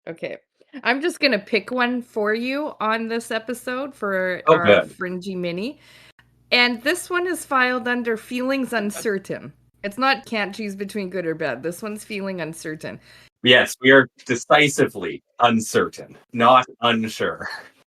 Okay. I'm just gonna pick one for you on this episode for Oh, our good. Fringey Mini. And this one is filed under feelings uncertain. It's not can't choose between good or bad. This one's feeling uncertain. Yes, we are decisively uncertain, not unsure.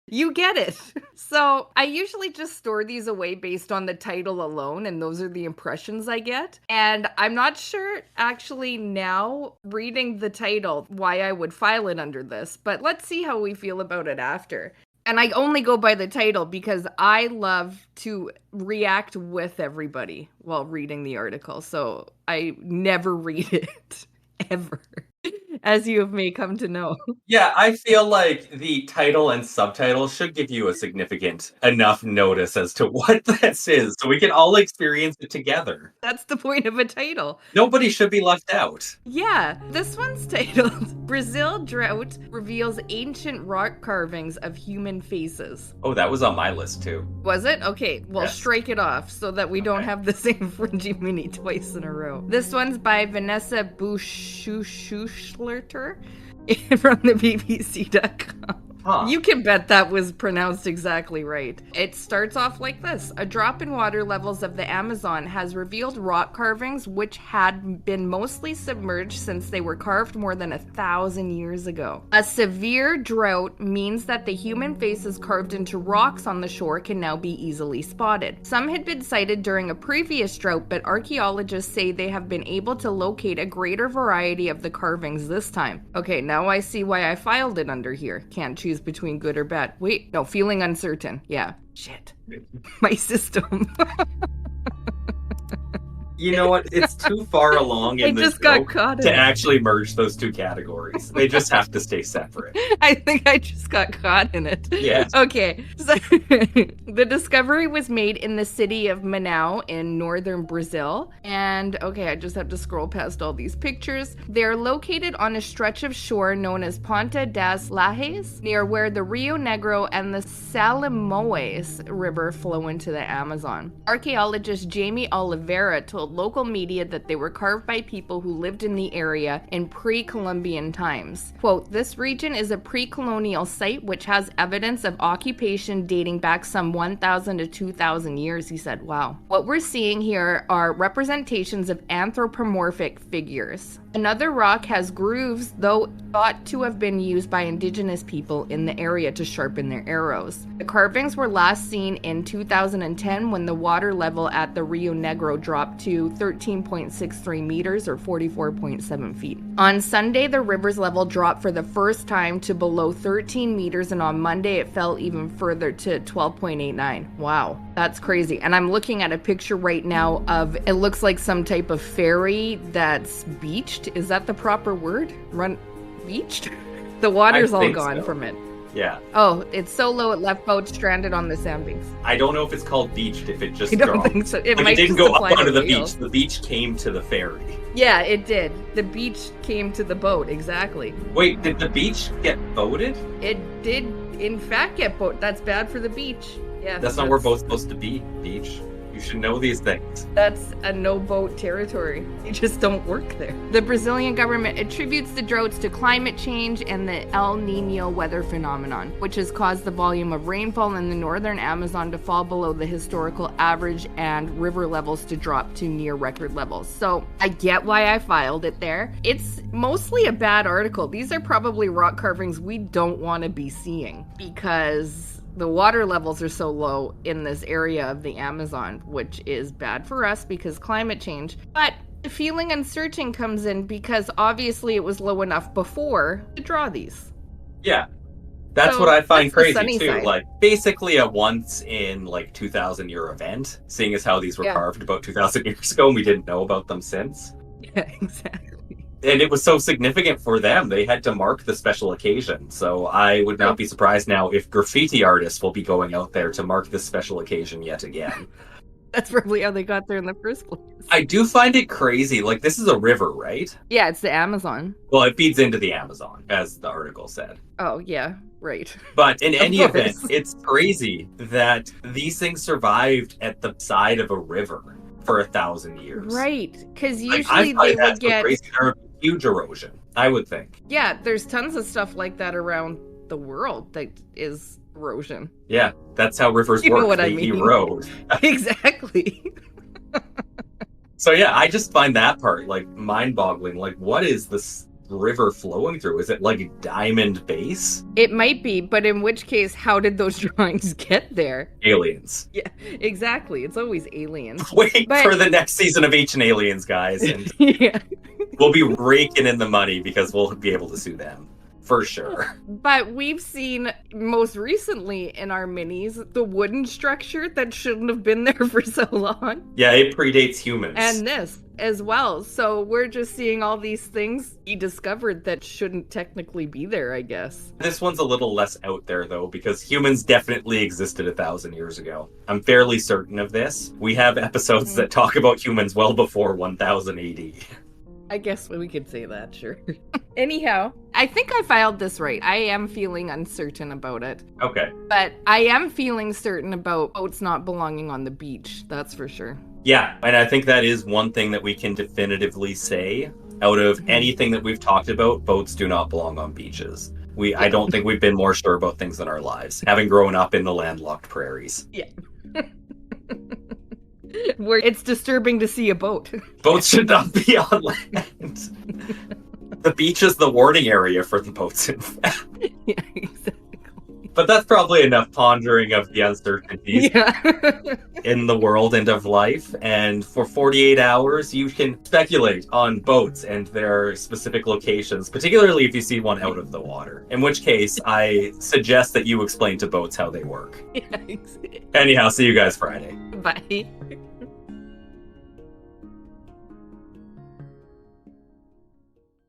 You get it. So I usually just store these away based on the title alone, and those are the impressions I get. And I'm not sure actually now, reading the title, why I would file it under this, but let's see how we feel about it after. And I only go by the title because I love to react with everybody while reading the article. So I never read it, ever, as you may come to know. Yeah, I feel like the title and subtitle should give you a significant enough notice as to what this is, so we can all experience it together. That's the point of a title. Nobody should be left out. Yeah, this one's titled Brazil Drought Reveals Ancient Rock Carvings of Human Faces. Oh, that was on my list too. Was it? Okay, well, Yes. strike it off so that we don't have the same Fringey Mini twice in a row. This one's by Vanessa Buschler from the BBC.com. Huh. You can bet that was pronounced exactly right. It starts off like this. A drop in water levels of the Amazon has revealed rock carvings which had been mostly submerged since they were carved more than 1,000 years ago. A severe drought means that the human faces carved into rocks on the shore can now be easily spotted. Some had been sighted during a previous drought, but archaeologists say they have been able to locate a greater variety of the carvings this time. Okay, now I see why I filed it under here. Can't choose between good or bad. Wait, no, feeling uncertain. Yeah. Shit. My system. You know what? It's too far along in I the just got joke caught in to it. actually merge those two categories. They just have to stay separate. I think I just got caught in it. Yeah. Okay. So the discovery was made in the city of Manaus in northern Brazil. And okay, I just have to scroll past all these pictures. They're located on a stretch of shore known as Ponta das Lajes, near where the Rio Negro and the Salimoes River flow into the Amazon. Archaeologist Jamie Oliveira told local media that they were carved by people who lived in the area in pre-Columbian times. Quote, this region is a pre-colonial site which has evidence of occupation dating back some 1,000 to 2,000 years, he said. Wow. What we're seeing here are representations of anthropomorphic figures. Another rock has grooves, though thought to have been used by indigenous people in the area to sharpen their arrows. The carvings were last seen in 2010 when the water level at the Rio Negro dropped to 13.63 meters or 44.7 feet. On Sunday, the river's level dropped for the first time to below 13 meters, and on Monday it fell even further to 12.89. Wow, that's crazy. And I'm looking at a picture right now of, it looks like some type of ferry that's beached. Is that the proper word? Beached? The water's all gone from it. Yeah. Oh, it's so low it left boats stranded on the sandbanks. I don't know if it's called beached if it just I don't dropped. think so. It didn't go up onto the beach. The beach came to the ferry. Yeah, it did. The beach came to the boat, exactly. Wait, did the beach get boated? It did, in fact, get boated. That's bad for the beach. Yeah. That's not where boats supposed to be, beach. You should know these things. That's a no-boat territory. You just don't work there. The Brazilian government attributes the droughts to climate change and the El Niño weather phenomenon, which has caused the volume of rainfall in the northern Amazon to fall below the historical average and river levels to drop to near record levels. So I get why I filed it there. It's mostly a bad article. These are probably rock carvings we don't want to be seeing because the water levels are so low in this area of the Amazon, which is bad for us because climate change. But the feeling uncertain comes in because obviously it was low enough before to draw these. Yeah. That's So, what I find that's the crazy sunny too. side. Like basically a once in 2,000 year event, seeing as how these were Yeah. carved about 2,000 years ago and we didn't know about them since. Yeah, exactly. And it was so significant for them, they had to mark the special occasion. So I would not be surprised now if graffiti artists will be going out there to mark this special occasion yet again. That's probably how they got there in the first place. I do find it crazy. Like, this is a river, right? Yeah, it's the Amazon. Well, it feeds into the Amazon, as the article said. Oh, yeah, right. But in any course. event, it's crazy that these things survived at the side of a river for 1,000 years. Right, because Like, usually I they find that would so get... crazy. There are huge erosion, I would think. Yeah, there's tons of stuff like that around the world that is erosion. Yeah, that's how rivers You know work. what I They mean. erode. Exactly. So yeah, I just find that part like mind-boggling. Like, what is this river flowing through? Is it like Diamond Base? It might be, but in which case, how did those drawings get there? Aliens. Yeah, exactly. It's always aliens. Wait But- for the next season of Ancient Aliens, guys, and Yeah. we'll be raking in the money because we'll be able to sue them. For sure. But we've seen most recently in our minis the wooden structure that shouldn't have been there for so long. Yeah, it predates humans. And this as well. So we're just seeing all these things he discovered that shouldn't technically be there, I guess. This one's a little less out there, though, because humans definitely existed 1,000 years ago. I'm fairly certain of this. We have episodes that talk about humans well before 1000 AD. I guess we could say that, sure. Anyhow, I think I filed this right. I am feeling uncertain about it. Okay. But I am feeling certain about boats not belonging on the beach. That's for sure. Yeah, and I think that is one thing that we can definitively say. Out of anything that we've talked about, boats do not belong on beaches. I don't think we've been more sure about things in our lives, having grown up in the landlocked prairies. Yeah. Where it's disturbing to see a boat. Boats should not be on land. The beach is the warning area for the boats, in fact. Yeah, exactly. But that's probably enough pondering of the uncertainties Yeah. in the world and of life. And for 48 hours, you can speculate on boats and their specific locations, particularly if you see one out of the water. In which case, I suggest that you explain to boats how they work. Yeah, exactly. Anyhow, see you guys Friday. Bye.